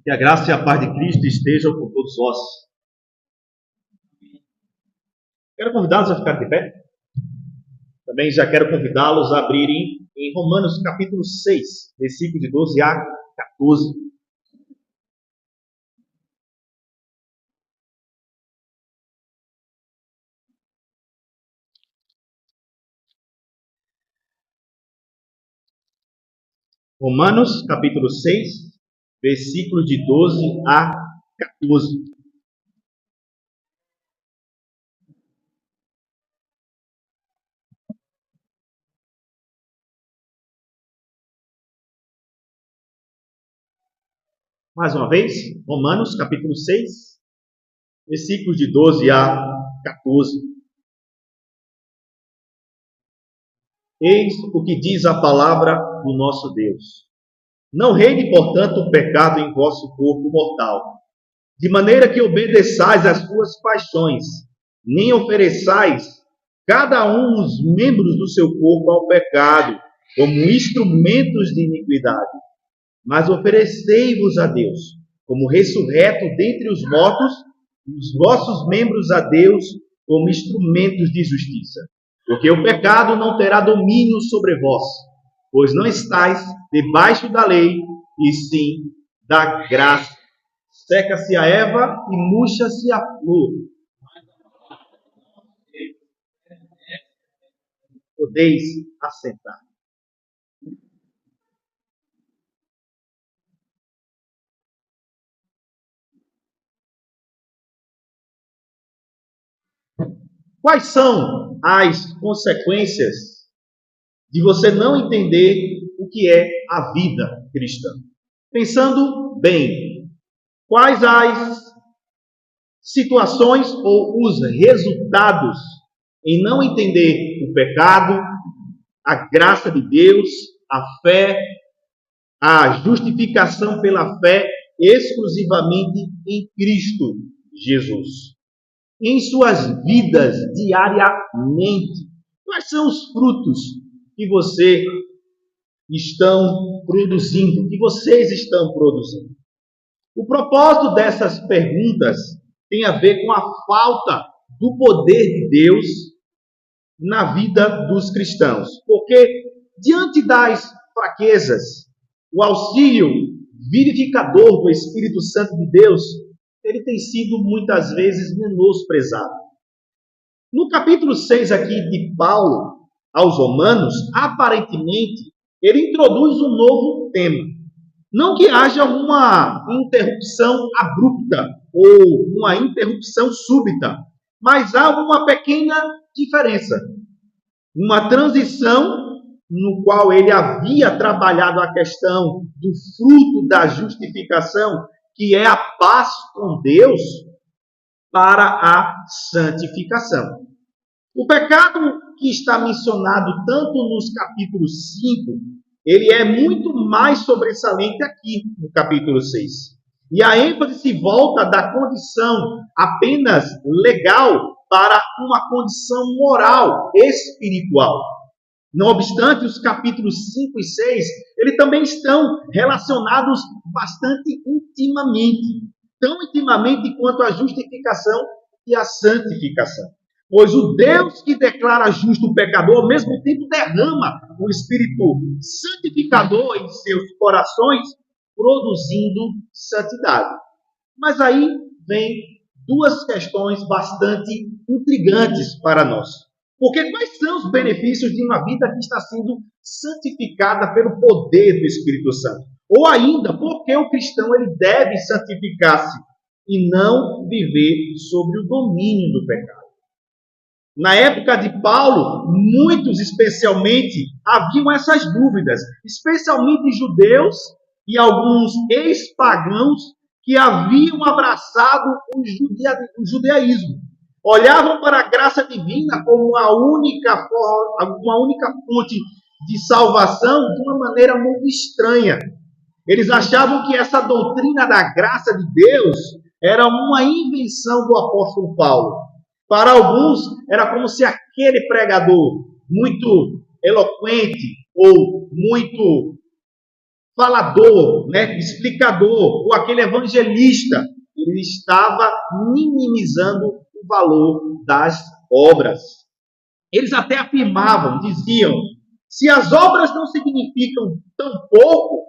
Que a graça e a paz de Cristo estejam com todos vós. Quero convidá-los a ficar de pé. Também já quero convidá-los a abrirem em Romanos capítulo 6, versículo de 12 a 14. Romanos capítulo 6, versículo de 12 a 14. Mais uma vez, Romanos capítulo 6, versículos de 12 a 14. Eis o que diz a palavra do nosso Deus. Não reine, portanto, o pecado em vosso corpo mortal, de maneira que obedeçais às suas paixões, nem ofereçais cada um os membros do seu corpo ao pecado, como instrumentos de iniquidade, mas oferecei-vos a Deus, como ressurreto dentre os mortos, e os vossos membros a Deus, como instrumentos de justiça. Porque o pecado não terá domínio sobre vós, pois não estáis debaixo da lei, e sim da graça. Seca-se a erva e murcha-se a flor. Podeis assentar. Quais são as consequências de você não entender o que é a vida cristã? Pensando bem, quais as situações ou os resultados em não entender o pecado, a graça de Deus, a fé, a justificação pela fé exclusivamente em Cristo Jesus? Em suas vidas diariamente, quais são os frutos que vocês estão produzindo? O propósito dessas perguntas tem a ver com a falta do poder de Deus na vida dos cristãos. Porque, diante das fraquezas, o auxílio vivificador do Espírito Santo de Deus, ele tem sido muitas vezes menosprezado. No capítulo 6 aqui de Paulo aos Romanos, aparentemente, ele introduz um novo tema. Não que haja uma interrupção abrupta ou uma interrupção súbita, mas há uma pequena diferença. Uma transição no qual ele havia trabalhado a questão do fruto da justificação, que é a paz com Deus, para a santificação. O pecado que está mencionado tanto nos capítulos 5, ele é muito mais sobressalente aqui no capítulo 6. E a ênfase se volta da condição apenas legal para uma condição moral, espiritual. Não obstante, os capítulos 5 e 6, eles também estão relacionados bastante intimamente. Tão intimamente quanto a justificação e a santificação. Pois o Deus que declara justo o pecador, ao mesmo tempo derrama o Espírito santificador em seus corações, produzindo santidade. Mas aí vem duas questões bastante intrigantes para nós. Porque quais são os benefícios de uma vida que está sendo santificada pelo poder do Espírito Santo? Ou ainda, por que o cristão ele deve santificar-se e não viver sobre o domínio do pecado? Na época de Paulo, muitos especialmente haviam essas dúvidas, especialmente judeus e alguns ex-pagãos que haviam abraçado o judaísmo. Olhavam para a graça divina como uma única fonte de salvação de uma maneira muito estranha. Eles achavam que essa doutrina da graça de Deus era uma invenção do apóstolo Paulo. Para alguns, era como se aquele pregador muito eloquente ou muito falador, né, explicador, ou aquele evangelista, ele estava minimizando o valor das obras. Eles até afirmavam, diziam, se as obras não significam tão pouco,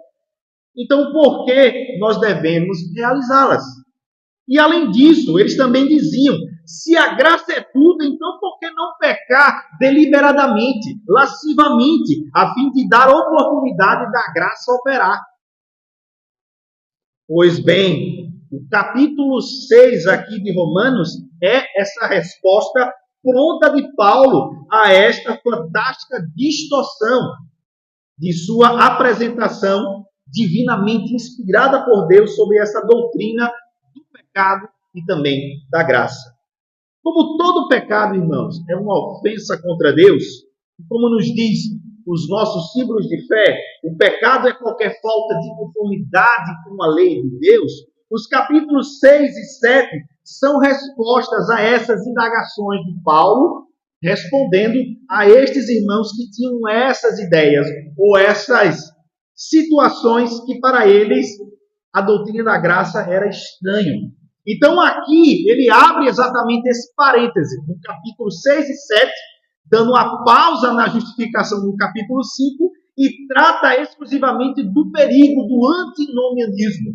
então por que nós devemos realizá-las? E além disso, eles também diziam, se a graça é tudo, então por que não pecar deliberadamente, lascivamente, a fim de dar oportunidade da graça operar? Pois bem, o capítulo 6 aqui de Romanos é essa resposta pronta de Paulo a esta fantástica distorção de sua apresentação divinamente inspirada por Deus sobre essa doutrina do pecado e também da graça. Como todo pecado, irmãos, é uma ofensa contra Deus, e como nos diz os nossos símbolos de fé, o pecado é qualquer falta de conformidade com a lei de Deus, os capítulos 6 e 7 são respostas a essas indagações de Paulo, respondendo a estes irmãos que tinham essas ideias ou essas situações que para eles a doutrina da graça era estranho. Então aqui ele abre exatamente esse parêntese, no capítulo 6 e 7, dando uma pausa na justificação do capítulo 5 e trata exclusivamente do perigo do antinomianismo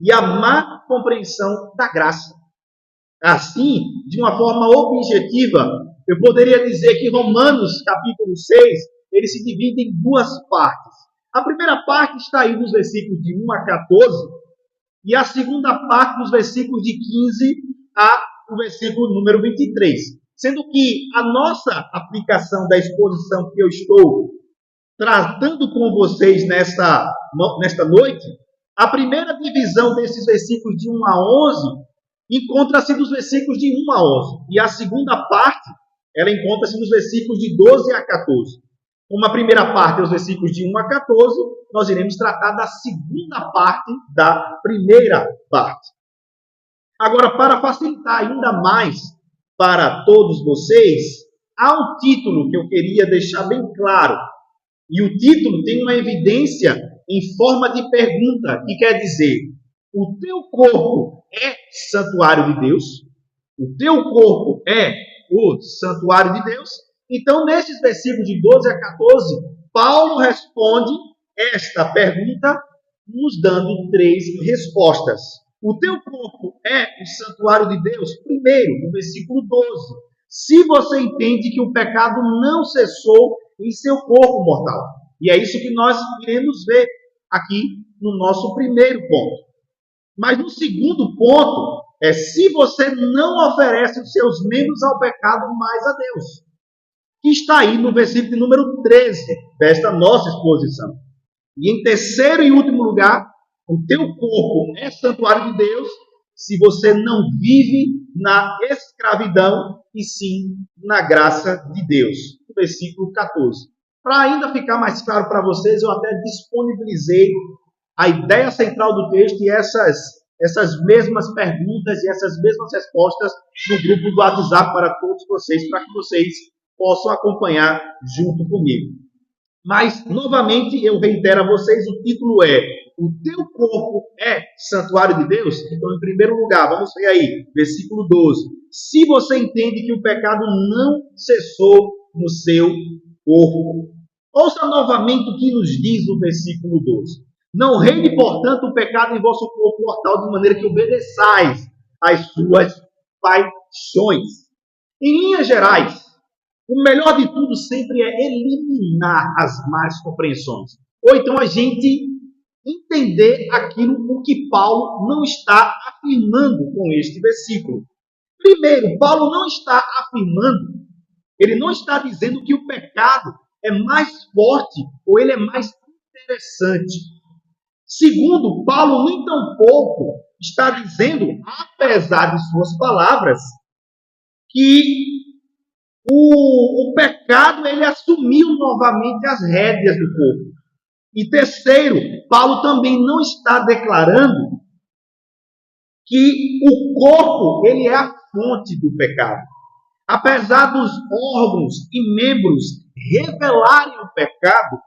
e a má compreensão da graça. Assim, de uma forma objetiva, eu poderia dizer que Romanos, capítulo 6, ele se divide em duas partes. A primeira parte está aí nos versículos de 1 a 14, e a segunda parte nos versículos de 15 a o versículo número 23. Sendo que a nossa aplicação da exposição que eu estou tratando com vocês nesta noite, a primeira divisão desses versículos de 1 a 11 encontra-se nos versículos de 1 a 11. E a segunda parte, ela encontra-se nos versículos de 12 a 14. Como a primeira parte é os versículos de 1 a 14, nós iremos tratar da segunda parte da primeira parte. Agora, para facilitar ainda mais para todos vocês, há um título que eu queria deixar bem claro. E o título tem uma evidência em forma de pergunta, que quer dizer, o teu corpo é santuário de Deus? O teu corpo é o santuário de Deus? Então, nesses versículos de 12 a 14, Paulo responde esta pergunta, nos dando três respostas. O teu corpo é o santuário de Deus? Primeiro, no versículo 12. Se você entende que o pecado não cessou em seu corpo mortal. E é isso que nós iremos ver aqui no nosso primeiro ponto. Mas no segundo ponto, é se você não oferece os seus membros ao pecado, mais a Deus. Que está aí no versículo número 13 desta nossa exposição. E em terceiro e último lugar, o teu corpo é santuário de Deus se você não vive na escravidão e sim na graça de Deus. No versículo 14. Para ainda ficar mais claro para vocês, eu até disponibilizei a ideia central do texto e essas mesmas perguntas e essas mesmas respostas no grupo do WhatsApp para todos vocês, para que vocês possam acompanhar junto comigo. Mas, novamente, eu reitero a vocês, o título é o teu corpo é santuário de Deus? Então, em primeiro lugar, vamos ver aí, versículo 12. Se você entende que o pecado não cessou no seu corpo. Ouça novamente o que nos diz o versículo 12. Não reine, portanto, o pecado em vosso corpo mortal, de maneira que obedeçais às suas paixões. Em linhas gerais, o melhor de tudo sempre é eliminar as más compreensões. Ou então a gente entender aquilo o que Paulo não está afirmando com este versículo. Primeiro, Paulo não está afirmando, ele não está dizendo que o pecado é mais forte ou ele é mais interessante. Segundo, Paulo nem tampouco está dizendo, apesar de suas palavras, que o pecado ele assumiu novamente as rédeas do corpo. E terceiro, Paulo também não está declarando que o corpo ele é a fonte do pecado. Apesar dos órgãos e membros revelarem o pecado,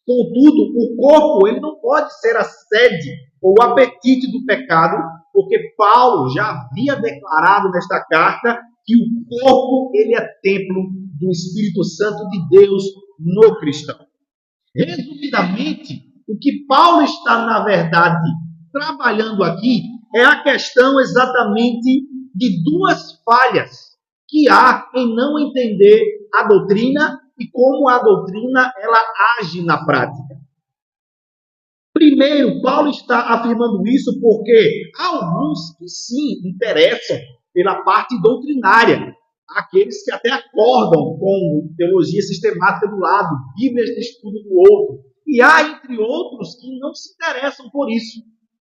Contudo, o corpo ele não pode ser a sede ou o apetite do pecado, porque Paulo já havia declarado nesta carta que o corpo ele é templo do Espírito Santo de Deus no cristão. Resumidamente, o que Paulo está, na verdade, trabalhando aqui é a questão exatamente de duas falhas que há em não entender a doutrina e como a doutrina ela age na prática. Primeiro, Paulo está afirmando isso porque há alguns que sim interessam pela parte doutrinária, aqueles que até acordam com teologia sistemática do lado, bíblias de estudo do outro, e há, entre outros, que não se interessam por isso,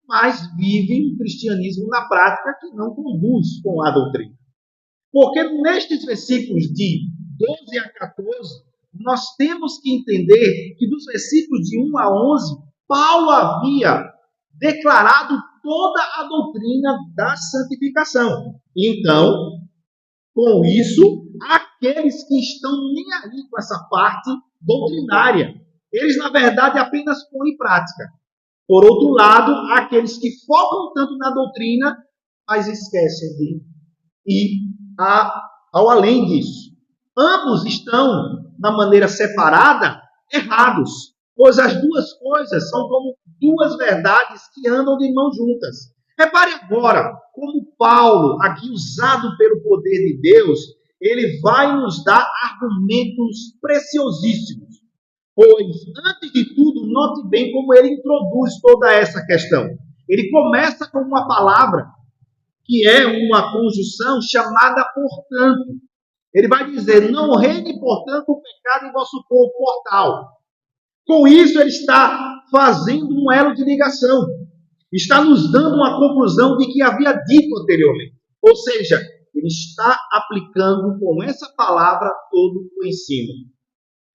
mas vivem o cristianismo na prática que não conduz com a doutrina. Porque nestes versículos de 12 a 14, nós temos que entender que dos versículos de 1 a 11, Paulo havia declarado toda a doutrina da santificação. Então, com isso, aqueles que estão nem aí com essa parte doutrinária, eles, na verdade, apenas põem em prática. Por outro lado, aqueles que focam tanto na doutrina, mas esquecem de ir ao além disso. Ambos estão, na maneira separada, errados, pois as duas coisas são como duas verdades que andam de mãos juntas. Repare agora como Paulo, aqui usado pelo poder de Deus, ele vai nos dar argumentos preciosíssimos. Pois, antes de tudo, note bem como ele introduz toda essa questão. Ele começa com uma palavra que é uma conjunção chamada portanto. Ele vai dizer, não reine, portanto, o pecado em vosso corpo mortal. Com isso, ele está fazendo um elo de ligação. Está nos dando uma conclusão de que havia dito anteriormente. Ou seja, ele está aplicando com essa palavra todo o ensino.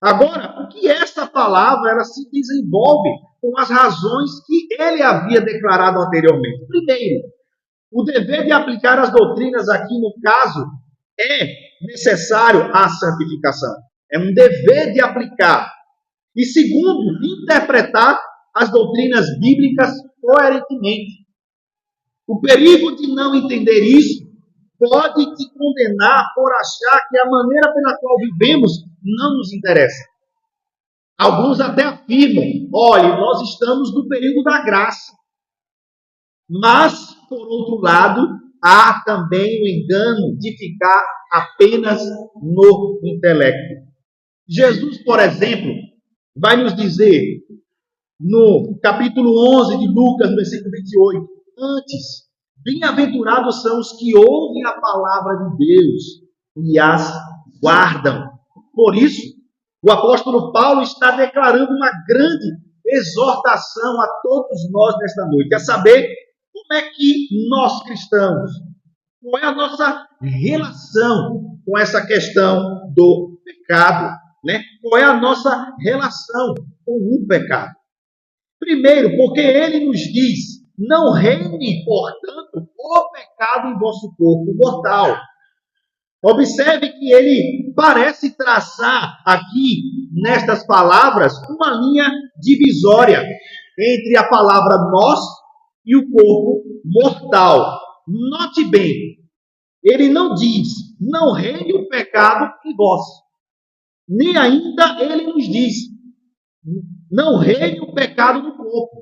Agora, o que essa palavra ela se desenvolve com as razões que ele havia declarado anteriormente? Primeiro, o dever de aplicar as doutrinas aqui, no caso, é necessário à santificação. É um dever de aplicar. E segundo, interpretar as doutrinas bíblicas coerentemente. O perigo de não entender isso pode te condenar por achar que a maneira pela qual vivemos não nos interessa. Alguns até afirmam, olha, nós estamos no período da graça. Mas, por outro lado, há também o engano de ficar apenas no intelecto. Jesus, por exemplo, vai nos dizer, no capítulo 11 de Lucas, no versículo 28, antes, bem-aventurados são os que ouvem a palavra de Deus e as guardam. Por isso, o apóstolo Paulo está declarando uma grande exortação a todos nós nesta noite, a saber, como é que nós cristãos, qual é a nossa relação com essa questão do pecado, né? Qual é a nossa relação com o pecado? Primeiro, porque ele nos diz, não reine, portanto, o pecado em vosso corpo mortal. Observe que ele parece traçar aqui, nestas palavras, uma linha divisória entre a palavra nós e o corpo mortal. Note bem, ele não diz, não reine o pecado em vós. Nem ainda ele nos diz, não reine o pecado no corpo.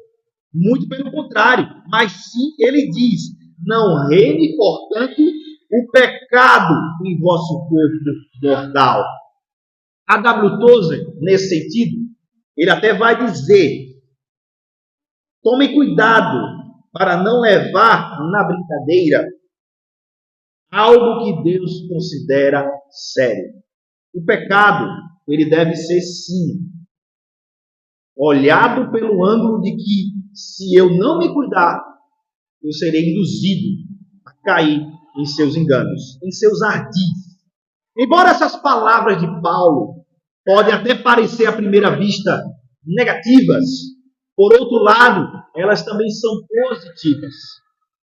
Muito pelo contrário, mas sim ele diz, não reine, portanto, o pecado em vosso corpo mortal. A W. Tozer, nesse sentido, ele até vai dizer, tomem cuidado para não levar na brincadeira algo que Deus considera sério. O pecado, ele deve ser sim olhado pelo ângulo de que se eu não me cuidar, eu serei induzido a cair em seus enganos, em seus ardis. Embora essas palavras de Paulo podem até parecer à primeira vista negativas, por outro lado, elas também são positivas.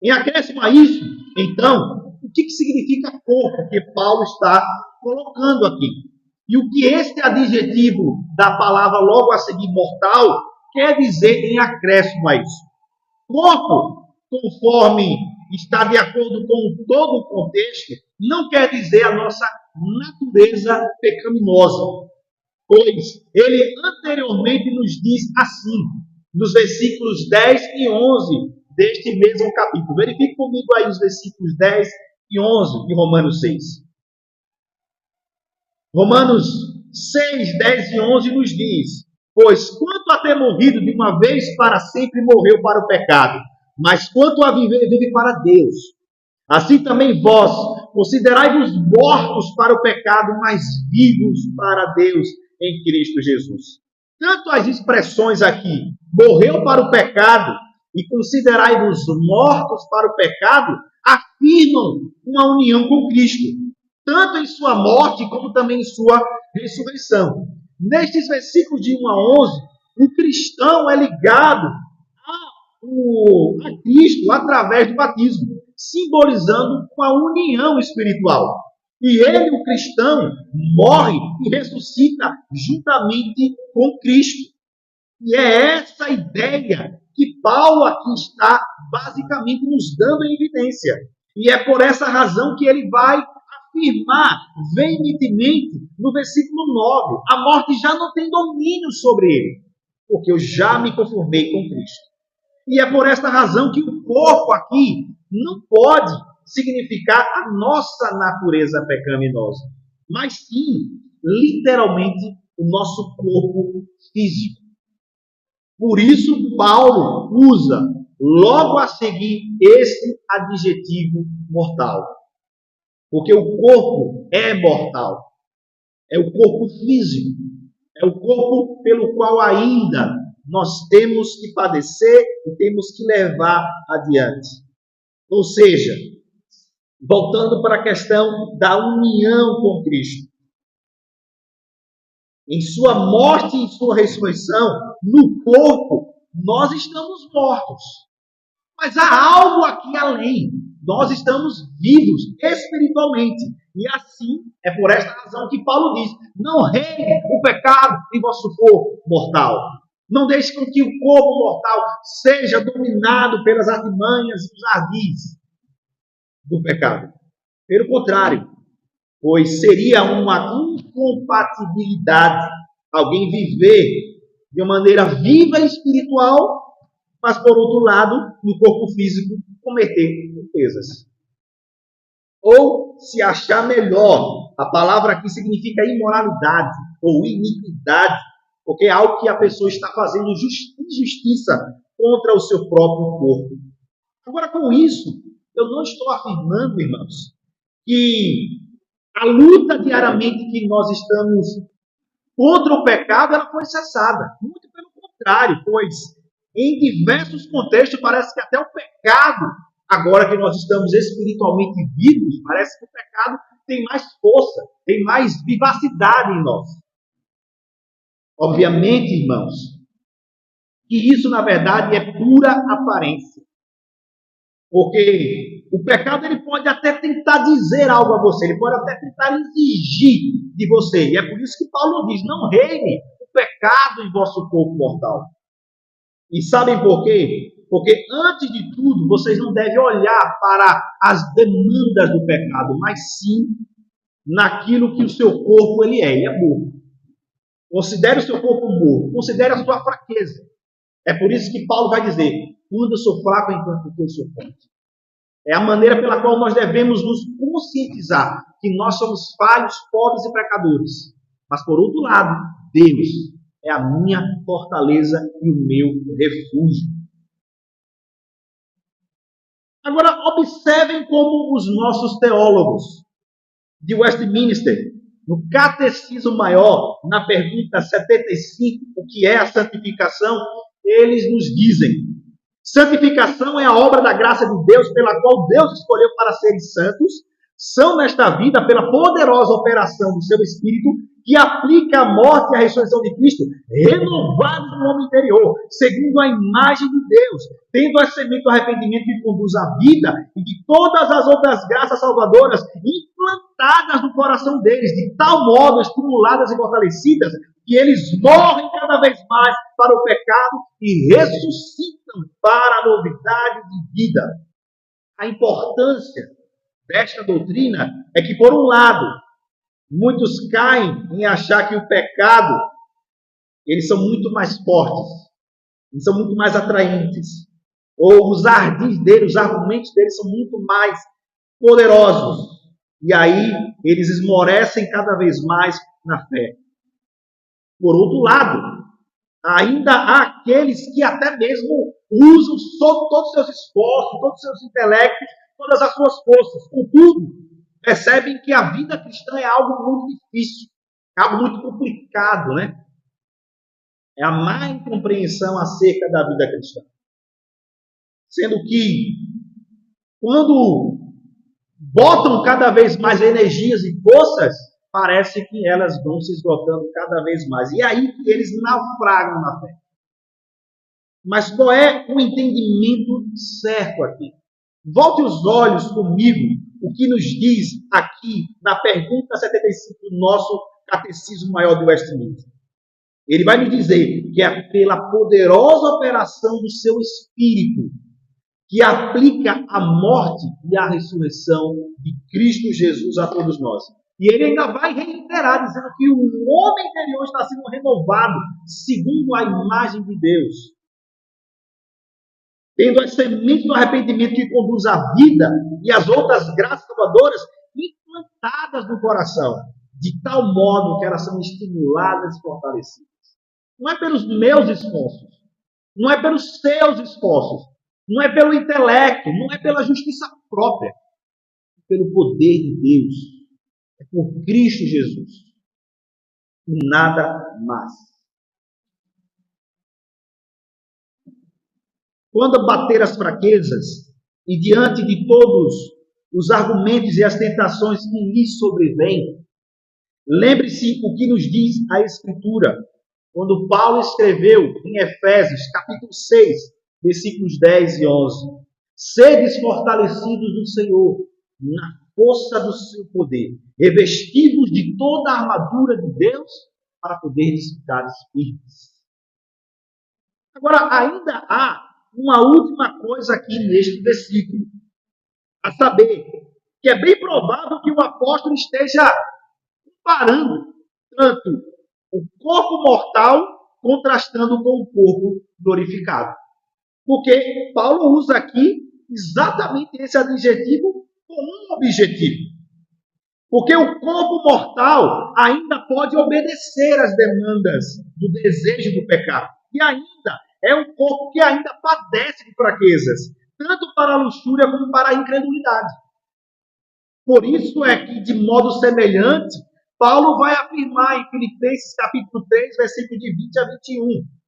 Em acréscimo a isso, então, o que significa corpo que Paulo está colocando aqui? E o que este adjetivo da palavra logo a seguir mortal quer dizer em acréscimo a isso? Corpo, conforme está de acordo com todo o contexto, não quer dizer a nossa natureza pecaminosa, pois ele anteriormente nos diz assim, nos versículos 10 e 11 deste mesmo capítulo. Verifique comigo aí os versículos 10 e 11 de Romanos 6. Romanos 6, 10 e 11 nos diz: pois quanto a ter morrido de uma vez para sempre, morreu para o pecado, mas quanto a viver, vive para Deus. Assim também vós, considerai-vos mortos para o pecado, mas vivos para Deus em Cristo Jesus. Tanto as expressões aqui, morreu para o pecado e considerai-vos mortos para o pecado, afirmam uma união com Cristo, tanto em sua morte como também em sua ressurreição. Nestes versículos de 1 a 11, o cristão é ligado a Cristo através do batismo, simbolizando uma união espiritual. E ele, o cristão, morre e ressuscita juntamente com Cristo. E é essa ideia que Paulo aqui está basicamente nos dando em evidência. E é por essa razão que ele vai afirmar veementemente no versículo 9: a morte já não tem domínio sobre ele, porque eu já me conformei com Cristo. E é por esta razão que o corpo aqui não pode significar a nossa natureza pecaminosa, mas sim, literalmente, o nosso corpo físico. Por isso, Paulo usa logo a seguir esse adjetivo mortal. Porque o corpo é mortal. É o corpo físico. É o corpo pelo qual ainda nós temos que padecer e temos que levar adiante. Ou seja, voltando para a questão da união com Cristo. Em sua morte e em sua ressurreição, no corpo, nós estamos mortos. Mas há algo aqui além. Nós estamos vivos espiritualmente. E assim, é por esta razão que Paulo diz: não reine o pecado em vosso corpo mortal. Não deixe com que o corpo mortal seja dominado pelas artimanhas e os ardis do pecado. Pelo contrário, pois seria uma incompatibilidade alguém viver de uma maneira viva e espiritual, mas, por outro lado, no corpo físico, cometer limpezas. Ou se achar melhor. A palavra aqui significa imoralidade ou iniquidade, porque é algo que a pessoa está fazendo injustiça contra o seu próprio corpo. Agora, com isso, eu não estou afirmando, irmãos, que a luta diariamente que nós estamos contra o pecado, ela foi cessada. Muito pelo contrário, pois em diversos contextos parece que até o pecado, agora que nós estamos espiritualmente vivos, parece que o pecado tem mais força, tem mais vivacidade em nós. Obviamente, irmãos, que isso na verdade é pura aparência. Porque o pecado ele pode até tentar dizer algo a você, ele pode até tentar exigir de você. E é por isso que Paulo diz: não reine o pecado em vosso corpo mortal. E sabem por quê? Porque antes de tudo, vocês não devem olhar para as demandas do pecado, mas sim naquilo que o seu corpo ele é morto. Considere o seu corpo morto, considere a sua fraqueza. É por isso que Paulo vai dizer: quando eu sou fraco, enquanto eu sou forte. É a maneira pela qual nós devemos nos conscientizar que nós somos falhos, pobres e pecadores. Mas, por outro lado, Deus é a minha fortaleza e o meu refúgio. Agora, observem como os nossos teólogos de Westminster, no Catecismo Maior, na pergunta 75, o que é a santificação, eles nos dizem: santificação é a obra da graça de Deus pela qual Deus escolheu para serem santos, são nesta vida, pela poderosa operação do seu Espírito, que aplica a morte e a ressurreição de Cristo, renovados no homem interior, segundo a imagem de Deus, tendo a semente do arrependimento que conduz à vida, e de todas as outras graças salvadoras, implantadas implantadas no coração deles, de tal modo estimuladas e fortalecidas, que eles morrem cada vez mais para o pecado e ressuscitam para a novidade de vida. A importância desta doutrina é que, por um lado, muitos caem em achar que o pecado, eles são muito mais fortes, eles são muito mais atraentes, ou os ardis deles, os argumentos deles são muito mais poderosos. E aí eles esmorecem cada vez mais na fé. Por outro lado, ainda há aqueles que até mesmo usam todos os seus esforços, todos os seus intelectos, todas as suas forças. Contudo, percebem que a vida cristã é algo muito difícil, é algo muito complicado, né? É a má incompreensão acerca da vida cristã. Sendo que, quando botam cada vez mais energias e forças, parece que elas vão se esgotando cada vez mais. E é aí que eles naufragam na fé. Mas qual é o entendimento certo aqui? Volte os olhos comigo, o que nos diz aqui na pergunta 75 do nosso Catecismo Maior de Westminster. Ele vai nos dizer que é pela poderosa operação do seu Espírito que aplica a morte e a ressurreição de Cristo Jesus a todos nós. E ele ainda vai reiterar, dizendo que o homem interior está sendo renovado segundo a imagem de Deus, tendo as sementes do arrependimento que conduz à vida e as outras graças salvadoras implantadas no coração, de tal modo que elas são estimuladas e fortalecidas. Não é pelos meus esforços, não é pelos seus esforços, não é pelo intelecto, não é pela justiça própria, é pelo poder de Deus, é por Cristo Jesus, e nada mais. Quando bater as fraquezas e diante de todos os argumentos e as tentações que lhes sobrevêm, lembre-se o que nos diz a Escritura, quando Paulo escreveu em Efésios, capítulo 6, versículos 10 e 11. Sedes fortalecidos no Senhor, na força do seu poder, revestidos de toda a armadura de Deus, para poderes ficar firmes. Agora, ainda há uma última coisa aqui neste versículo, a saber, que é bem provável que o apóstolo esteja comparando tanto o corpo mortal contrastando com o corpo glorificado. Porque Paulo usa aqui exatamente esse adjetivo com um objetivo. Porque o corpo mortal ainda pode obedecer às demandas do desejo do pecado. E ainda é um corpo que ainda padece de fraquezas, tanto para a luxúria como para a incredulidade. Por isso é que, de modo semelhante, Paulo vai afirmar em Filipenses capítulo 3, versículo de 20 a 21.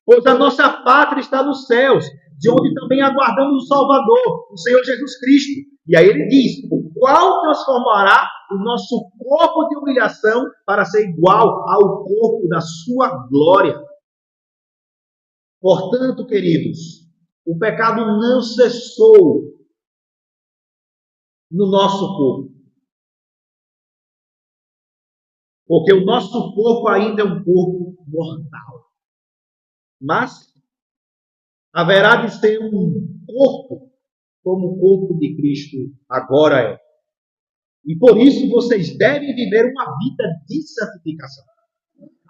Pois a nossa pátria está nos céus, de onde também aguardamos o Salvador, o Senhor Jesus Cristo. E aí ele diz, o qual transformará o nosso corpo de humilhação para ser igual ao corpo da sua glória. Portanto, queridos, o pecado não cessou no nosso corpo. Porque o nosso corpo ainda é um corpo mortal. Mas haverá de ser um corpo como o corpo de Cristo agora é. E por isso vocês devem viver uma vida de santificação.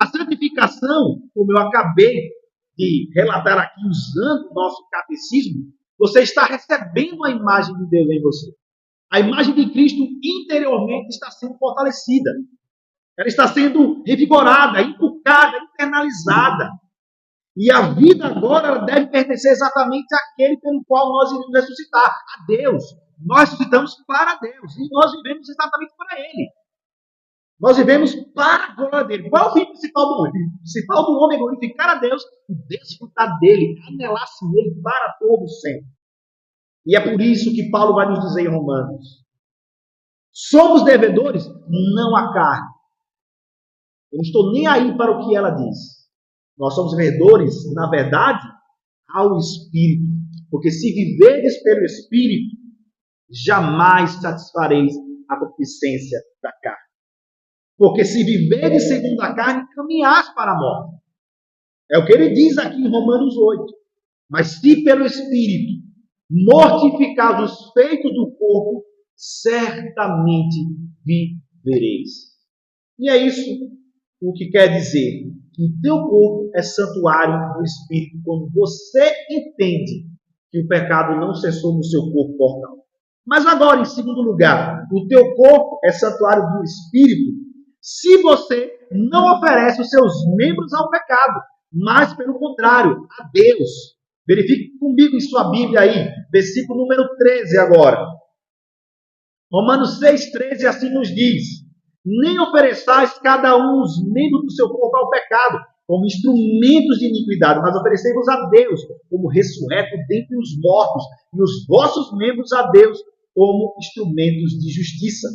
A santificação, como eu acabei de relatar aqui usando o nosso catecismo, você está recebendo a imagem de Deus em você. A imagem de Cristo interiormente está sendo fortalecida. Ela está sendo revigorada, inculcada, internalizada. E a vida agora deve pertencer exatamente àquele pelo qual nós iremos ressuscitar, a Deus. Nós ressuscitamos para Deus e nós vivemos exatamente para Ele. Nós vivemos para a glória dele. Qual é o fim principal do homem? O principal do homem é glorificar a Deus e desfrutar dele, anelar-se nele para todo sempre. E é por isso que Paulo vai nos dizer em Romanos: somos devedores? Não à carne. Eu não estou nem aí para o que ela diz. Nós somos devedores, na verdade, ao Espírito. Porque se viverdes pelo Espírito, jamais satisfareis a concupiscência da carne. Porque se viveres segundo a carne, caminhais para a morte. É o que ele diz aqui em Romanos 8. Mas se pelo Espírito mortificar os feitos do corpo, certamente vivereis. E é isso o que quer dizer que o teu corpo é santuário do Espírito quando você entende que o pecado não cessou no seu corpo mortal. Mas agora, em segundo lugar, o teu corpo é santuário do Espírito se você não oferece os seus membros ao pecado, mas, pelo contrário, a Deus. Verifique comigo em sua Bíblia aí, versículo número 13 agora. Romanos 6,13 assim nos diz: nem ofereçais cada um os membros do seu corpo ao pecado, como instrumentos de iniquidade, mas oferecei-vos a Deus como ressurreto dentre os mortos, e os vossos membros a Deus como instrumentos de justiça.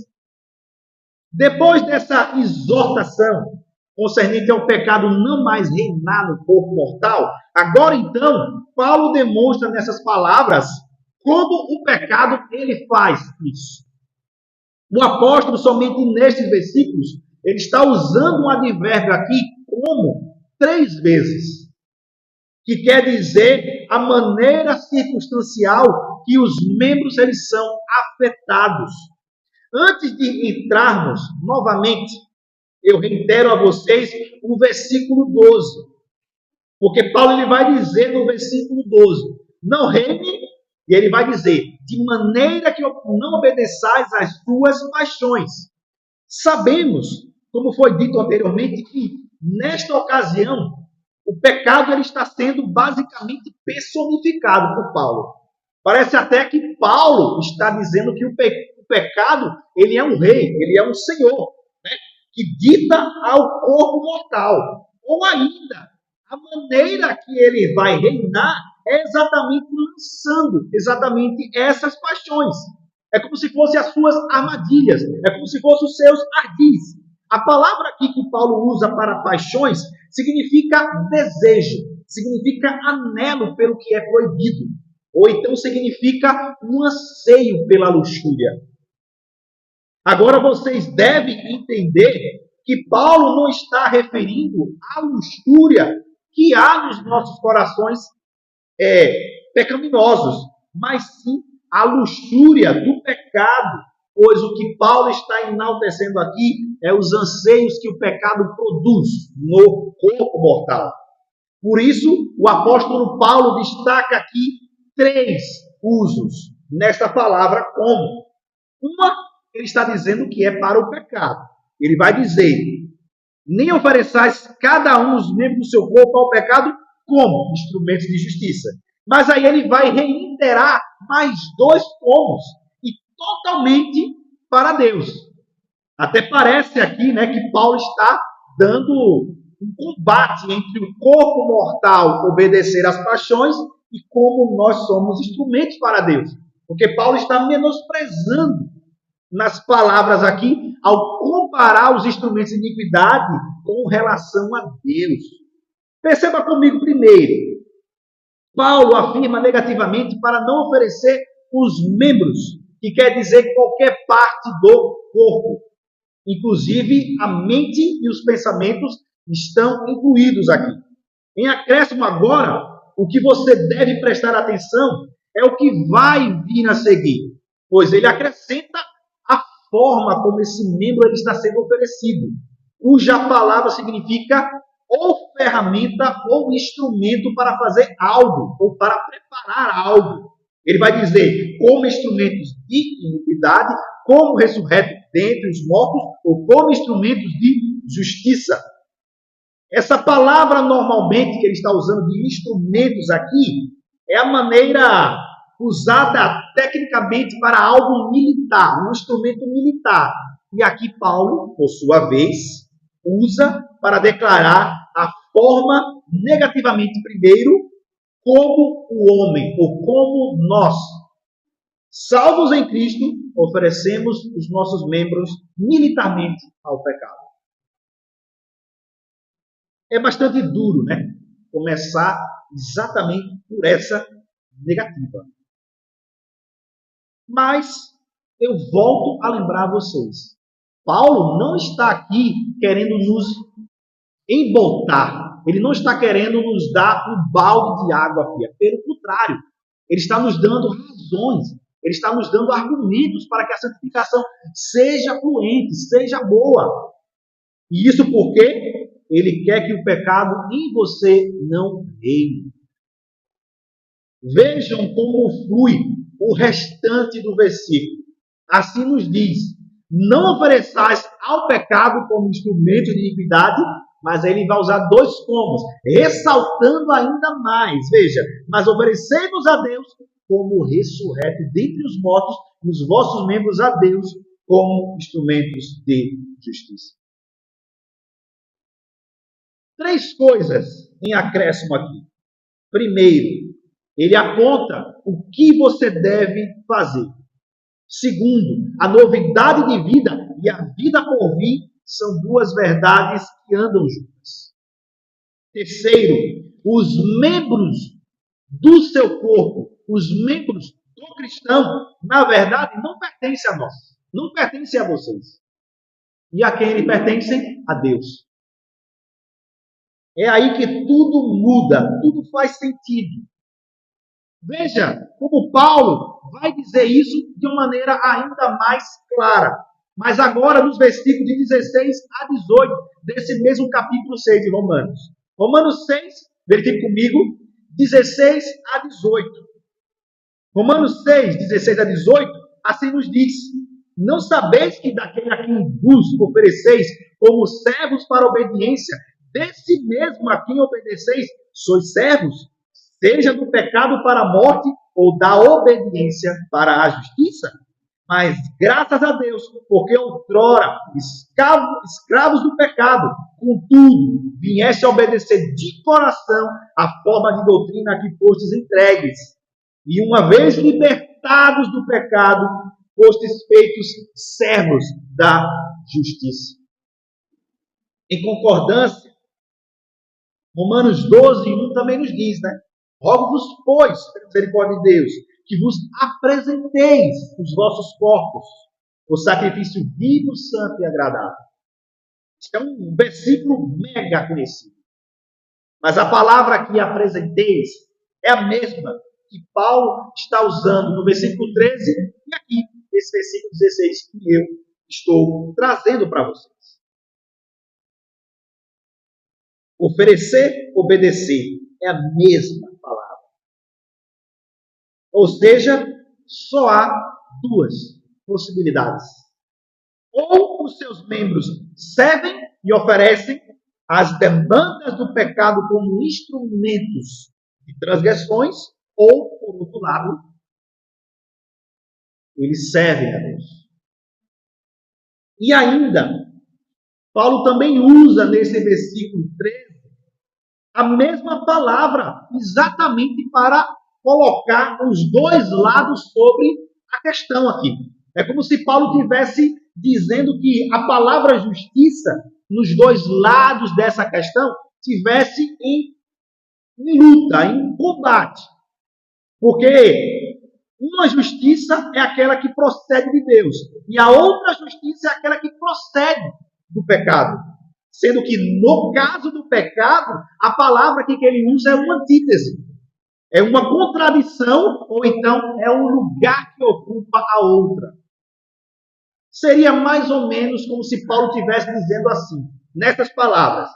Depois dessa exortação concernente ao pecado não mais reinar no corpo mortal, agora então, Paulo demonstra nessas palavras como o pecado ele faz isso. O apóstolo, somente nestes versículos, ele está usando um advérbio aqui como 3 vezes, que quer dizer a maneira circunstancial que os membros eles são afetados. Antes de entrarmos novamente, eu reitero a vocês o versículo 12, porque Paulo ele vai dizer no versículo 12, não reine, e ele vai dizer, de maneira que não obedeçais às tuas paixões. Sabemos, como foi dito anteriormente, que nesta ocasião, o pecado ele está sendo basicamente personificado por Paulo. Parece até que Paulo está dizendo que o pecado ele é um rei, ele é um senhor, né, que dita ao corpo mortal. Ou ainda, a maneira que ele vai reinar é exatamente lançando exatamente essas paixões. É como se fossem as suas armadilhas, é como se fossem os seus ardis. A palavra aqui que Paulo usa para paixões significa desejo, significa anelo pelo que é proibido, ou então significa um anseio pela luxúria. Agora vocês devem entender que Paulo não está referindo à luxúria que há nos nossos corações pecaminosos, mas sim à luxúria do pecado, pois o que Paulo está enaltecendo aqui é os anseios que o pecado produz no corpo mortal. Por isso, o apóstolo Paulo destaca aqui 3 usos nesta palavra como. Uma, ele está dizendo que é para o pecado. Ele vai dizer, nem ofereçais cada um os membros do seu corpo ao pecado como instrumentos de justiça. Mas aí ele vai reiterar mais 2 pomos, e totalmente para Deus. Até parece aqui, né, que Paulo está dando um combate entre o corpo mortal obedecer às paixões e como nós somos instrumentos para Deus. Porque Paulo está menosprezando nas palavras aqui ao comparar os instrumentos de iniquidade com relação a Deus. Perceba comigo primeiro. Paulo afirma negativamente para não oferecer os membros, que quer dizer qualquer parte do corpo. Inclusive, a mente e os pensamentos estão incluídos aqui. Em acréscimo agora, o que você deve prestar atenção é o que vai vir a seguir, pois ele acrescenta a forma como esse membro ele está sendo oferecido, cuja palavra significa ou ferramenta ou instrumento para fazer algo, ou para preparar algo. Ele vai dizer como instrumentos de iniquidade, como ressurreto dentre os mortos, ou como instrumentos de justiça. Essa palavra normalmente que ele está usando de instrumentos aqui é a maneira usada tecnicamente para algo militar, um instrumento militar. E aqui Paulo, por sua vez, usa para declarar a forma negativamente primeiro como o homem, ou como nós, salvos em Cristo, oferecemos os nossos membros militarmente ao pecado. É bastante duro, né? Começar exatamente por essa negativa. Mas eu volto a lembrar a vocês. Paulo não está aqui querendo nos emboltar. Ele não está querendo nos dar um balde de água fria. Pelo contrário, ele está nos dando razões. Ele está nos dando argumentos para que a santificação seja fluente, seja boa. E isso porque ele quer que o pecado em você não reine. Vejam como flui o restante do versículo. Assim nos diz: não ofereçais ao pecado como instrumento de iniquidade, mas ele vai usar dois comos, ressaltando ainda mais. Veja, mas oferecei-vos a Deus como ressurreto dentre os mortos, e os vossos membros a Deus como instrumentos de justiça. Três coisas em acréscimo aqui. Primeiro, ele aponta o que você deve fazer. Segundo, a novidade de vida e a vida por vir são duas verdades que andam juntas. Terceiro, os membros do seu corpo, os membros do cristão, na verdade, não pertencem a nós, não pertencem a vocês. E a quem eles pertencem? A Deus. É aí que tudo muda, tudo faz sentido. Veja como Paulo vai dizer isso de uma maneira ainda mais clara. Mas agora nos versículos de 16 a 18 desse mesmo capítulo 6 de Romanos. Romanos 6, verifique comigo, 16 a 18. Romanos 6, 16 a 18, assim nos diz: não sabeis que daquele a quem vos ofereceis como servos para a obediência, desse mesmo a quem obedeceis, sois servos, seja do pecado para a morte ou da obediência para a justiça? Mas graças a Deus, porque outrora, escravos do pecado, contudo, vieste a obedecer de coração a forma de doutrina a que fostes entregues. E uma vez libertados do pecado, fostes feitos servos da justiça. Em concordância, Romanos 12, 1 também nos diz, né? Rogo-vos, pois, pela misericórdia de Deus, que vos apresenteis os vossos corpos, o sacrifício vivo, santo e agradável. Este é um versículo mega conhecido. Mas a palavra aqui, apresenteis, é a mesma que Paulo está usando no versículo 13 e aqui, nesse versículo 16, que eu estou trazendo para vocês. Oferecer, obedecer, é a mesma palavra. Ou seja, só há duas possibilidades. Ou os seus membros servem e oferecem as demandas do pecado como instrumentos de transgressões, ou, por outro lado, eles servem a Deus. E ainda, Paulo também usa nesse versículo 13 a mesma palavra, exatamente para colocar os dois lados sobre a questão aqui. É como se Paulo estivesse dizendo que a palavra justiça, nos dois lados dessa questão, estivesse em luta, em combate. Porque uma justiça é aquela que procede de Deus, e a outra justiça é aquela que procede do pecado. Sendo que, no caso do pecado, a palavra que ele usa é uma antítese. É uma contradição, ou então é um lugar que ocupa a outra. Seria mais ou menos como se Paulo estivesse dizendo assim, nessas palavras: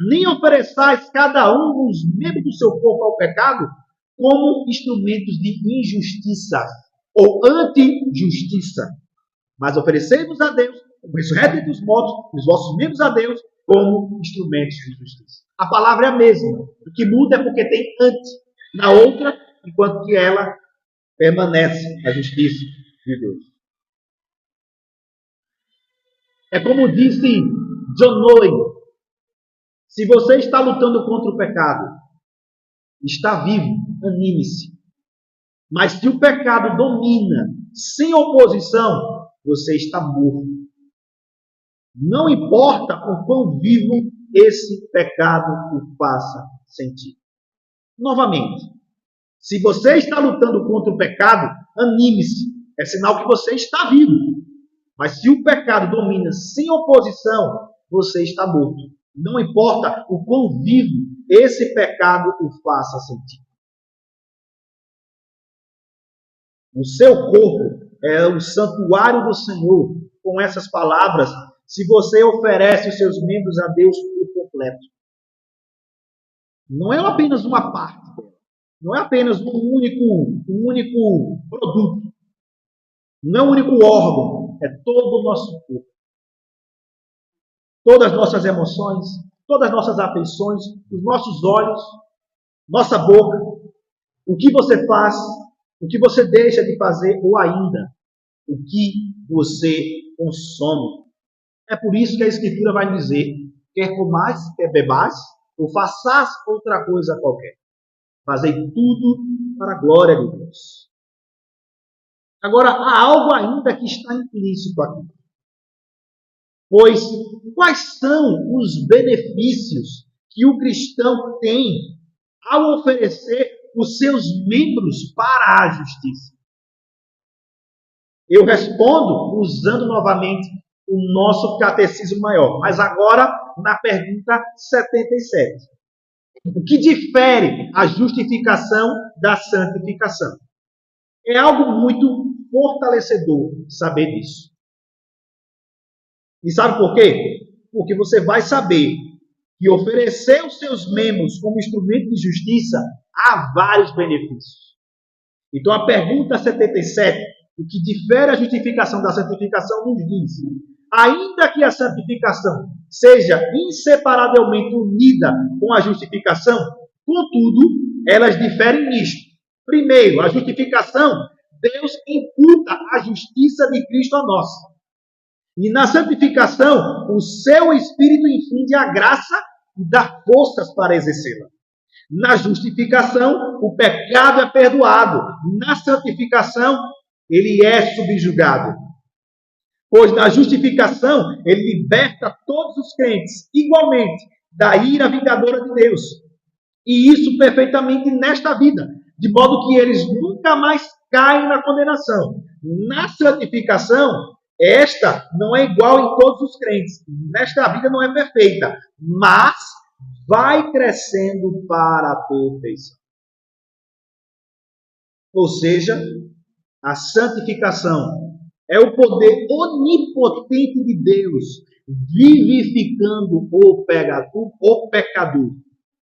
nem ofereçais cada um os membros do seu corpo ao pecado como instrumentos de injustiça ou anti-justiça, mas oferecei-vos a Deus, o ressurreto entre os mortos, os vossos membros a Deus, como instrumentos de justiça. A palavra é a mesma. O que muda é porque tem antes na outra, enquanto que ela permanece a justiça de Deus. É como disse John Owen: se você está lutando contra o pecado, está vivo, anime-se. Mas se o pecado domina sem oposição, você está morto. Não importa o quão vivo esse pecado o faça sentir. Novamente, se você está lutando contra o pecado, anime-se. É sinal que você está vivo. Mas se o pecado domina sem oposição, você está morto. Não importa o quão vivo esse pecado o faça sentir. O seu corpo é o santuário do Senhor. Com essas palavras, se você oferece os seus membros a Deus por completo. Não é apenas uma parte dela. Não é apenas um único produto. Não é um único órgão. É todo o nosso corpo. Todas as nossas emoções, todas as nossas afeições, os nossos olhos, nossa boca, o que você faz, o que você deixa de fazer ou ainda o que você consome. É por isso que a Escritura vai dizer: quer comais, quer bebais, ou façais outra coisa qualquer. Fazei tudo para a glória de Deus. Agora, há algo ainda que está implícito aqui. Pois quais são os benefícios que o cristão tem ao oferecer os seus membros para a justiça? Eu respondo usando novamente o nosso catecismo maior, mas agora na pergunta 77. O que difere a justificação da santificação? É algo muito fortalecedor saber disso. E sabe por quê? Porque você vai saber que oferecer os seus membros como instrumento de justiça há vários benefícios. Então a pergunta 77, o que difere a justificação da santificação, nos diz: ainda que a santificação seja inseparavelmente unida com a justificação, contudo, elas diferem nisto. Primeiro, a justificação, Deus imputa a justiça de Cristo a nós. E na santificação, o seu Espírito infunde a graça e dá forças para exercê-la. Na justificação, o pecado é perdoado. Na santificação, ele é subjugado. Pois na justificação, ele liberta todos os crentes, igualmente, da ira vingadora de Deus. E isso perfeitamente nesta vida, de modo que eles nunca mais caem na condenação. Na santificação, esta não é igual em todos os crentes. Nesta vida não é perfeita, mas vai crescendo para a perfeição. Ou seja, a santificação é o poder onipotente de Deus vivificando o pecador.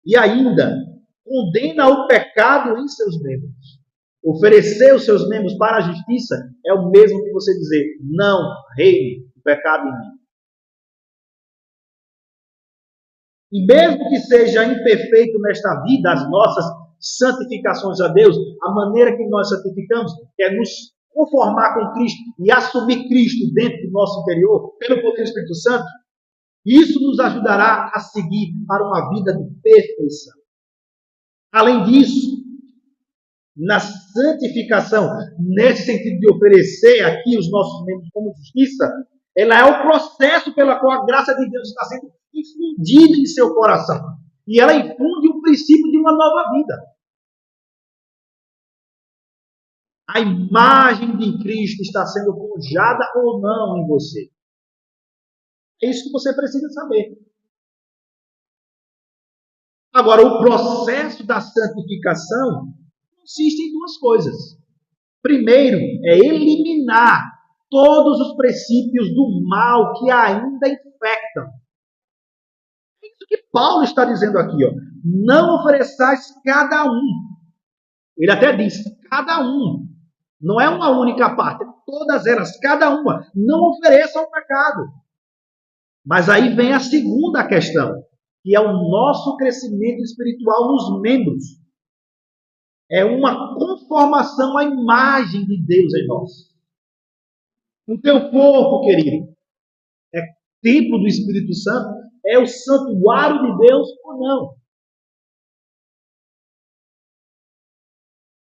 E ainda condena o pecado em seus membros. Oferecer os seus membros para a justiça é o mesmo que você dizer: não reine o pecado em mim. E mesmo que seja imperfeito nesta vida as nossas santificações a Deus, a maneira que nós santificamos é nos conformar com Cristo e assumir Cristo dentro do nosso interior, pelo poder do Espírito Santo, isso nos ajudará a seguir para uma vida de perfeição. Além disso, na santificação, nesse sentido de oferecer aqui os nossos membros como justiça, ela é o processo pela qual a graça de Deus está sendo infundida em seu coração. E ela infunde o princípio de uma nova vida. A imagem de Cristo está sendo forjada ou não em você. É isso que você precisa saber. Agora, o processo da santificação consiste em duas coisas. Primeiro, é eliminar todos os princípios do mal que ainda infectam. É isso que Paulo está dizendo aqui. Não ofereçais cada um. Ele até diz, cada um. Não é uma única parte, todas elas, cada uma. Não ofereçam o pecado. Mas aí vem a segunda questão, que é o nosso crescimento espiritual nos membros. É uma conformação à imagem de Deus em nós. O teu corpo, querido, é templo do Espírito Santo? É o santuário de Deus ou não?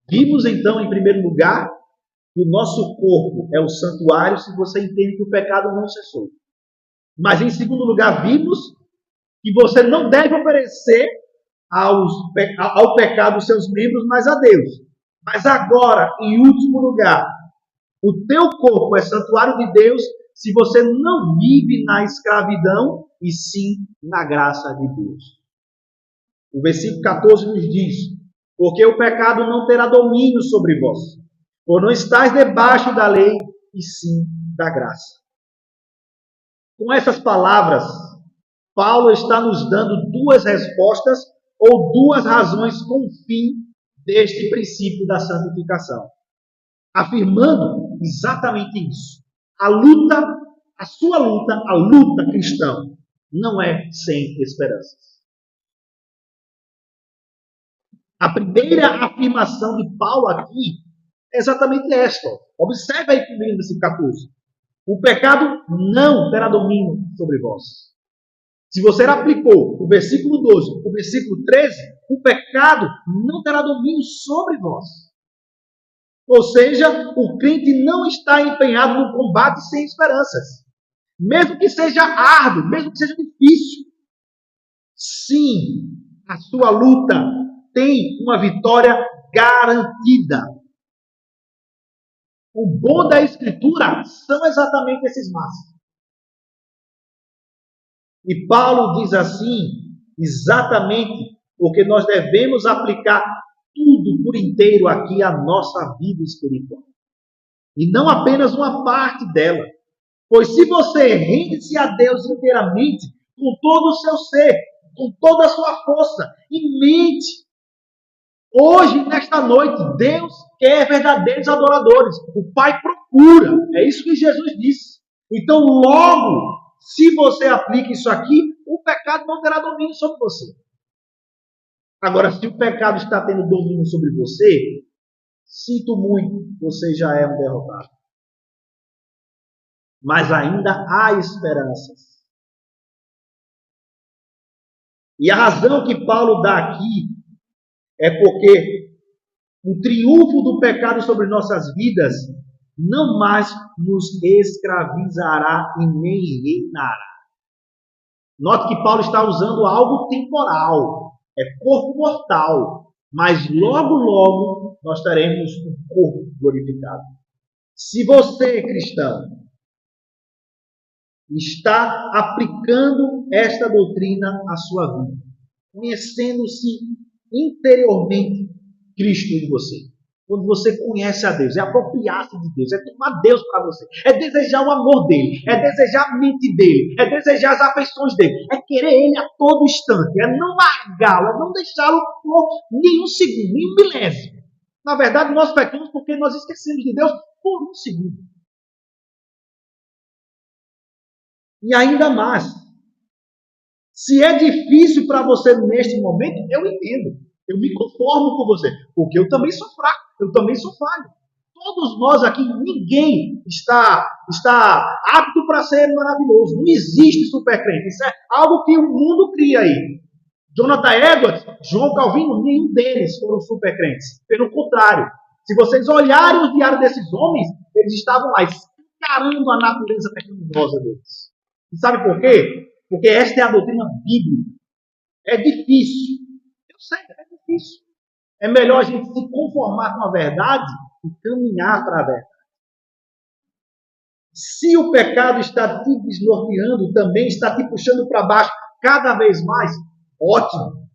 Vimos então, em primeiro lugar, que o nosso corpo é o santuário se você entende que o pecado não cessou. Mas em segundo lugar, vimos que você não deve oferecer ao pecado os seus membros, mas a Deus. Mas agora, em último lugar, O teu corpo é santuário de Deus se você não vive na escravidão e sim na graça de Deus. O versículo 14 nos diz: porque o pecado não terá domínio sobre vós, por não estáis debaixo da lei e sim da graça. Com essas palavras, Paulo está nos dando duas respostas ou duas razões com o fim deste princípio da santificação, afirmando exatamente isso. A luta cristã, não é sem esperanças. A primeira afirmação de Paulo aqui é exatamente esta. Observe aí comigo nesse 14. O pecado não terá domínio sobre vós. Se você aplicou o versículo 12, o versículo 13, o pecado não terá domínio sobre vós. Ou seja, o crente não está empenhado no combate sem esperanças. Mesmo que seja árduo, mesmo que seja difícil. Sim, a sua luta tem uma vitória garantida. O bom da Escritura são exatamente esses maços. E Paulo diz assim, exatamente porque nós devemos aplicar tudo por inteiro aqui à nossa vida espiritual. E não apenas uma parte dela. Pois se você rende-se a Deus inteiramente, com todo o seu ser, com toda a sua força e mente, hoje, nesta noite, Deus quer verdadeiros adoradores. O Pai procura. É isso que Jesus disse. Então, logo, se você aplica isso aqui, o pecado não terá domínio sobre você. Agora, se o pecado está tendo domínio sobre você, sinto muito, você já é um derrotado. Mas ainda há esperanças. E a razão que Paulo dá aqui é porque o triunfo do pecado sobre nossas vidas não mais nos escravizará e nem reinará. Note que Paulo está usando algo temporal, é corpo mortal, mas logo, logo nós teremos um corpo glorificado. Se você, cristão, está aplicando esta doutrina à sua vida, conhecendo-se interiormente Cristo em você. Quando você conhece a Deus, é apropriar-se de Deus, é tomar Deus para você, é desejar o amor dele, é desejar a mente dele, é desejar as afeições dele, é querer ele a todo instante, é não largá-lo, é não deixá-lo por nenhum segundo, nenhum milésimo. Na verdade, nós pecamos porque nós esquecemos de Deus por um segundo. E ainda mais, se é difícil para você neste momento, eu entendo. Eu me conformo com você, porque eu também sou fraco, eu também sou falho. Todos nós aqui, ninguém está apto para ser maravilhoso. Não existe supercrente. Isso é algo que o mundo cria aí. Jonathan Edwards, João Calvino, nenhum deles foram supercrentes. Pelo contrário, se vocês olharem os diários desses homens, eles estavam lá escancarando a natureza pecaminosa deles. E sabe por quê? Porque esta é a doutrina bíblica. É difícil. Eu sei, é difícil. É melhor a gente se conformar com a verdade e caminhar para a verdade. Se o pecado está te desnorteando, também está te puxando para baixo cada vez mais, ótimo.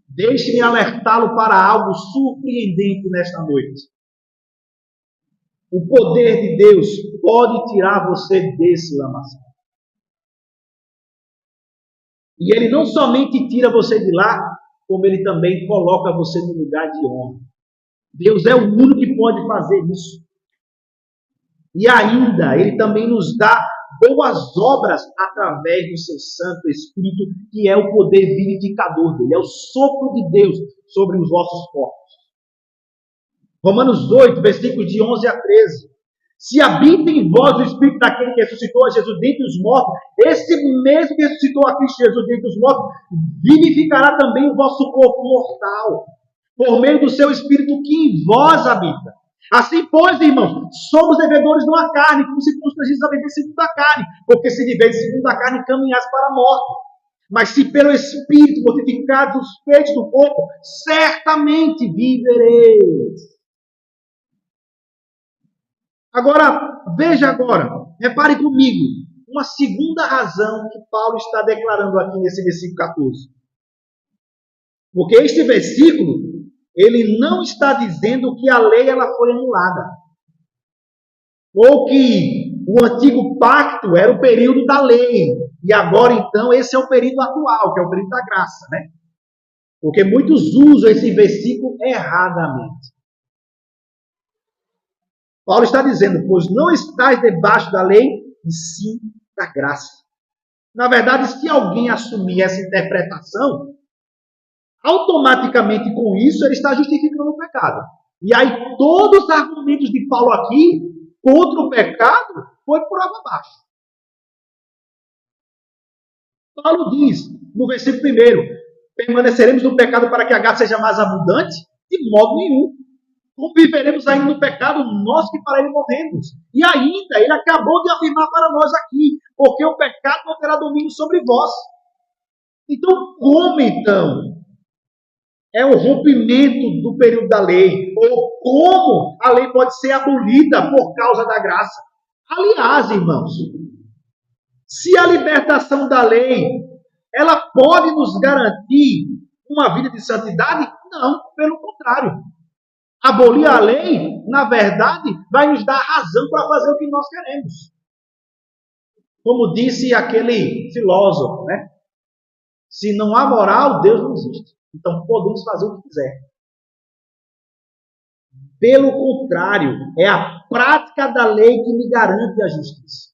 Deixe-me alertá-lo para algo surpreendente nesta noite. O poder de Deus pode tirar você desse lamaçal. E ele não somente tira você de lá, como ele também coloca você no lugar de honra. Deus é o único que pode fazer isso. E ainda, ele também nos dá boas obras através do seu Santo Espírito, que é o poder vivificador dele, é o sopro de Deus sobre os vossos corpos. Romanos 8, versículos de 11 a 13. Se habita em vós o Espírito daquele que ressuscitou a Jesus dentre os mortos, esse mesmo que ressuscitou a Cristo Jesus dentre os mortos, vivificará também o vosso corpo mortal, por meio do seu Espírito que em vós habita. Assim, pois, irmãos, somos devedores não à carne, como se constrangidos a viver segundo a carne, porque se viveis segundo a carne, caminhais para a morte. Mas se pelo Espírito mortificados os feitos do corpo, certamente vivereis. Agora, veja agora, repare comigo, uma segunda razão que Paulo está declarando aqui nesse versículo 14. Porque este versículo, ele não está dizendo que a lei ela foi anulada. Ou que o antigo pacto era o período da lei. E agora, então, esse é o período atual, que é o período da graça, né? Porque muitos usam esse versículo erradamente. Paulo está dizendo, pois não estáis debaixo da lei, e sim da graça. Na verdade, se alguém assumir essa interpretação, automaticamente com isso ele está justificando o pecado. E aí todos os argumentos de Paulo aqui contra o pecado foi por água abaixo. Paulo diz no versículo 1, permaneceremos no pecado para que a graça seja mais abundante? De modo nenhum. Conviveremos ainda no pecado, nós que para ele morremos. E ainda, ele acabou de afirmar para nós aqui, porque o pecado não terá domínio sobre vós. Então, como então é o rompimento do período da lei? Ou como a lei pode ser abolida por causa da graça? Aliás, irmãos, se a libertação da lei, ela pode nos garantir uma vida de santidade? Não, pelo contrário. Abolir a lei, na verdade, vai nos dar razão para fazer o que nós queremos. Como disse aquele filósofo, né? Se não há moral, Deus não existe. Então podemos fazer o que quiser. Pelo contrário, é a prática da lei que me garante a justiça.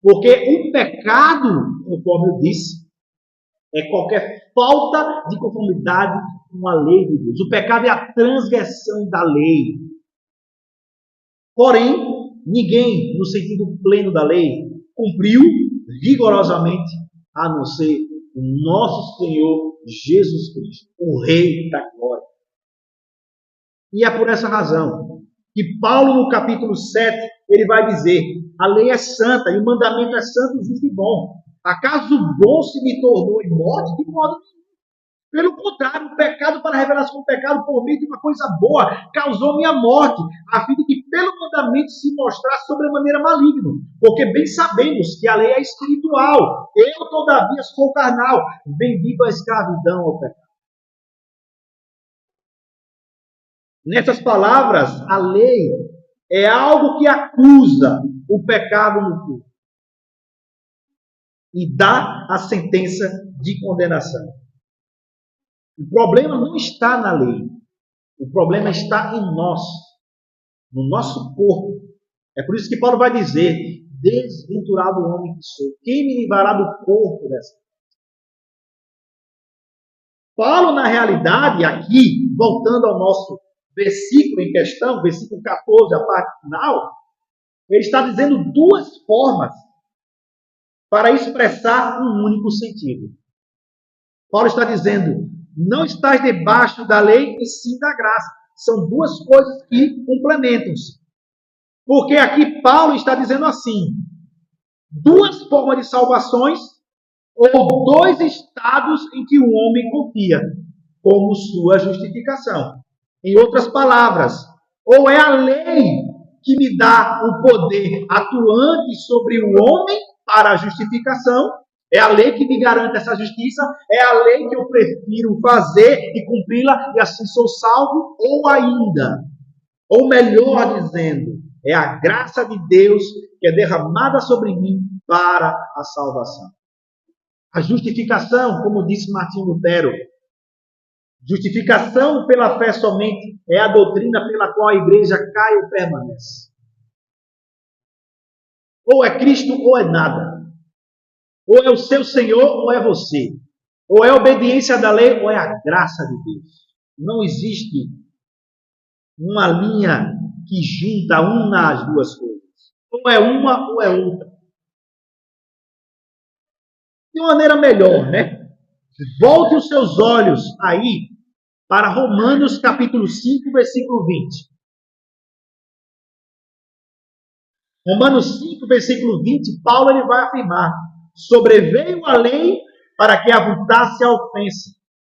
Porque o pecado, conforme eu disse, é qualquer falta de conformidade com a lei de Deus. O pecado é a transgressão da lei. Porém, ninguém, no sentido pleno da lei, cumpriu rigorosamente, a não ser o nosso Senhor Jesus Cristo, o Rei da Glória. E é por essa razão que Paulo, no capítulo 7, ele vai dizer: a lei é santa e o mandamento é santo, justo e bom. Acaso o bom se me tornou em morte? De modo nenhum. Pelo contrário, o pecado, para a revelação do pecado, por meio de uma coisa boa, causou minha morte, a fim de que pelo mandamento se mostrasse sobremaneira maligno. Porque bem sabemos que a lei é espiritual. Eu, todavia, sou carnal, vendido à escravidão ao pecado. Nessas palavras, a lei é algo que acusa o pecado no corpo e dá a sentença de condenação. O problema não está na lei. O problema está em nós, no nosso corpo. É por isso que Paulo vai dizer: desventurado homem que sou, quem me livrará do corpo dessa? Paulo, na realidade, aqui, voltando ao nosso versículo em questão, versículo 14, a parte final, ele está dizendo duas formas para expressar um único sentido. Paulo está dizendo: não estás debaixo da lei e sim da graça. São duas coisas que complementam-se. Porque aqui Paulo está dizendo assim: duas formas de salvações ou dois estados em que o homem confia como sua justificação. Em outras palavras, ou é a lei que me dá o poder atuante sobre o homem para a justificação, é a lei que me garante essa justiça, é a lei que eu prefiro fazer e cumpri-la e assim sou salvo, ou ainda, ou melhor dizendo, é a graça de Deus que é derramada sobre mim para a salvação. A justificação, como disse Martinho Lutero, justificação pela fé somente é a doutrina pela qual a igreja cai ou permanece. Ou é Cristo ou é nada. Ou é o seu Senhor ou é você. Ou é a obediência da lei ou é a graça de Deus. Não existe uma linha que junta uma as duas coisas. Ou é uma ou é outra. De maneira melhor, né? Volte os seus olhos aí para Romanos capítulo 5, versículo 20. Romanos 5, versículo 20, Paulo ele vai afirmar: sobreveio a lei para que abundasse a ofensa,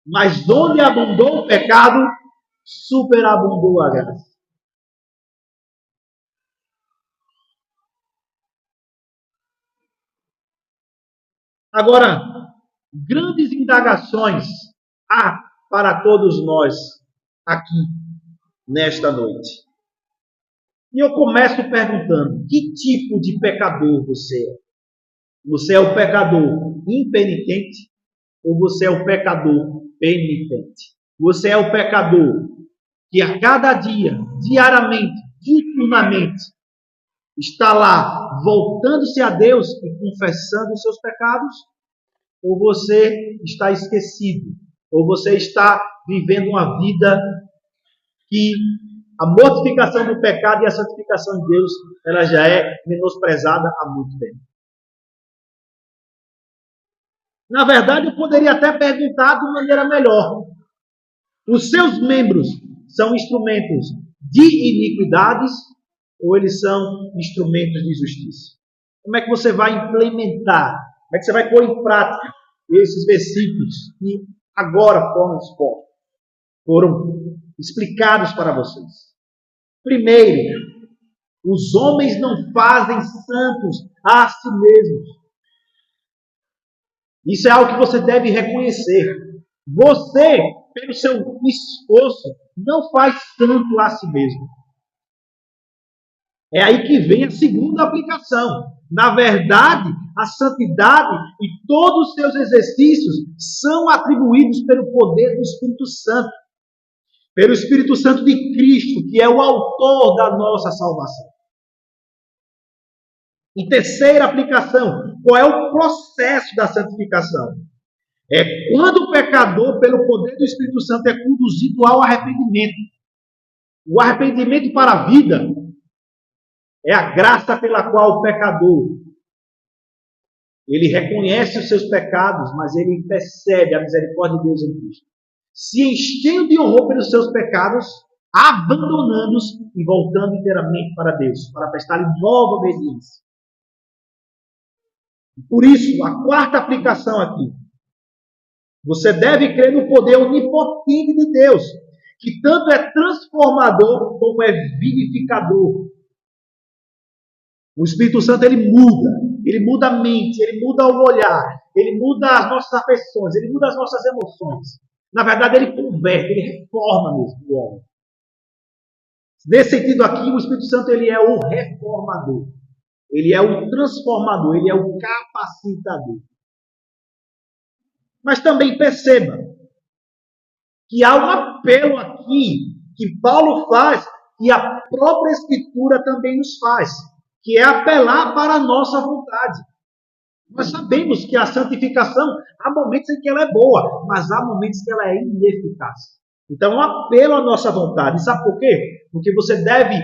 mas onde abundou o pecado, superabundou a graça. Agora, grandes indagações há para todos nós aqui nesta noite. E eu começo perguntando: que tipo de pecador você é? Você é o pecador impenitente ou você é o pecador penitente? Você é o pecador que a cada dia, diariamente, diuturnamente, está lá voltando-se a Deus e confessando os seus pecados? Ou você está esquecido? Ou você está vivendo uma vida que a mortificação do pecado e a santificação de Deus, ela já é menosprezada há muito tempo? Na verdade, eu poderia até perguntar de maneira melhor: os seus membros são instrumentos de iniquidades ou eles são instrumentos de justiça? Como é que você vai implementar? Como é que você vai pôr em prática esses versículos que agora foram explicados para vocês? Primeiro, os homens não fazem santos a si mesmos. Isso é algo que você deve reconhecer. Você, pelo seu esforço, não faz santo a si mesmo. É aí que vem a segunda aplicação. Na verdade, a santidade e todos os seus exercícios são atribuídos pelo poder do Espírito Santo. Pelo Espírito Santo de Cristo, que é o autor da nossa salvação. E terceira aplicação, qual é o processo da santificação? É quando o pecador, pelo poder do Espírito Santo, é conduzido ao arrependimento. O arrependimento para a vida é a graça pela qual o pecador, ele reconhece os seus pecados, mas ele percebe a misericórdia de Deus em Cristo. Se enchendo de horror pelos seus pecados, abandonando-os e voltando inteiramente para Deus, para prestar nova obediência. Por isso, a quarta aplicação aqui: você deve crer no poder onipotente de Deus, que tanto é transformador como é vivificador. O Espírito Santo, ele muda a mente, ele muda o olhar, ele muda as nossas afeições, ele muda as nossas emoções. Na verdade, ele converte, ele reforma mesmo o homem. Nesse sentido aqui, o Espírito Santo, ele é o reformador, ele é o transformador, ele é o capacitador. Mas também perceba que há um apelo aqui que Paulo faz e a própria Escritura também nos faz, que é apelar para a nossa vontade. Nós sabemos que a santificação, há momentos em que ela é boa, mas há momentos que ela é ineficaz. Então, é um apelo à nossa vontade. E sabe por quê? Porque você deve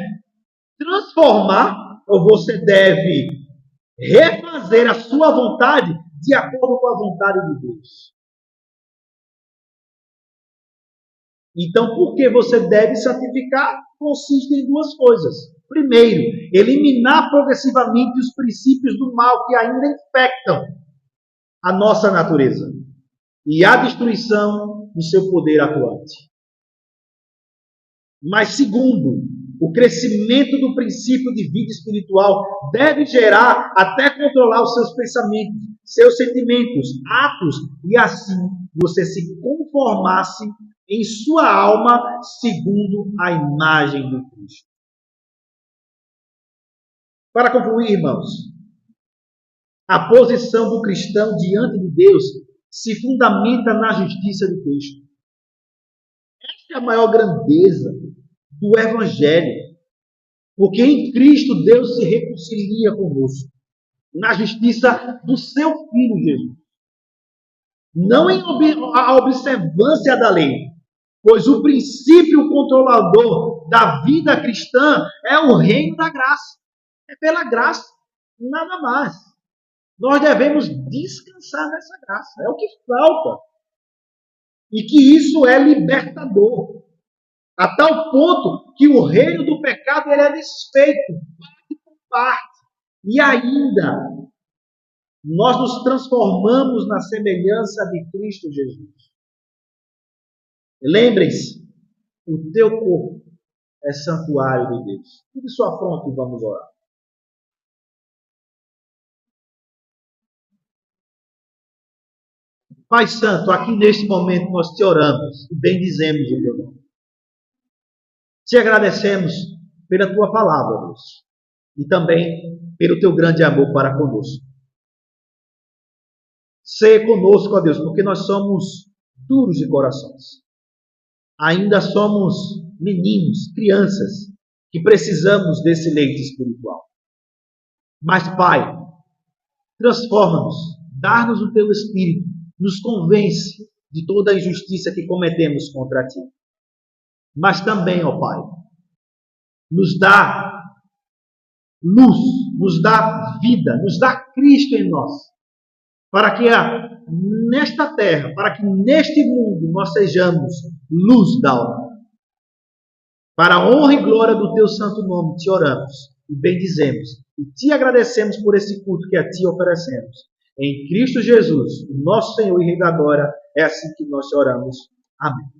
transformar, ou você deve refazer a sua vontade de acordo com a vontade de Deus. Então, por que você deve santificar? Consiste em duas coisas. Primeiro, eliminar progressivamente os princípios do mal que ainda infectam a nossa natureza e a destruição do seu poder atuante. Mas segundo, o crescimento do princípio de vida espiritual deve gerar até controlar os seus pensamentos, seus sentimentos, atos, e assim você se conformasse em sua alma segundo a imagem de Cristo. Para concluir, irmãos, a posição do cristão diante de Deus se fundamenta na justiça de Cristo. Esta é a maior grandeza do Evangelho, porque em Cristo Deus se reconcilia conosco, na justiça do seu Filho Jesus. Não em a observância da lei, pois o princípio controlador da vida cristã é o reino da graça. É pela graça, nada mais. Nós devemos descansar nessa graça. É o que falta. E que isso é libertador. A tal ponto que o reino do pecado ele é desfeito, parte por parte. E ainda, nós nos transformamos na semelhança de Cristo Jesus. Lembrem-se, o teu corpo é santuário de Deus. Tire sua fronte e vamos orar. Pai Santo, aqui neste momento nós te oramos e bendizemos o teu nome. Te agradecemos pela tua palavra, Deus, e também pelo teu grande amor para conosco. Seja conosco, ó Deus, porque nós somos duros de corações. Ainda somos meninos, crianças, que precisamos desse leite espiritual. Mas, Pai, transforma-nos, dá-nos o teu Espírito, nos convence de toda a injustiça que cometemos contra ti. Mas também, ó Pai, nos dá luz, nos dá vida, nos dá Cristo em nós, para que nesta terra, para que neste mundo nós sejamos luz da alma. Para a honra e glória do teu santo nome te oramos e bendizemos e te agradecemos por esse culto que a ti oferecemos. Em Cristo Jesus, o nosso Senhor e Rei da glória, é assim que nós te oramos. Amém.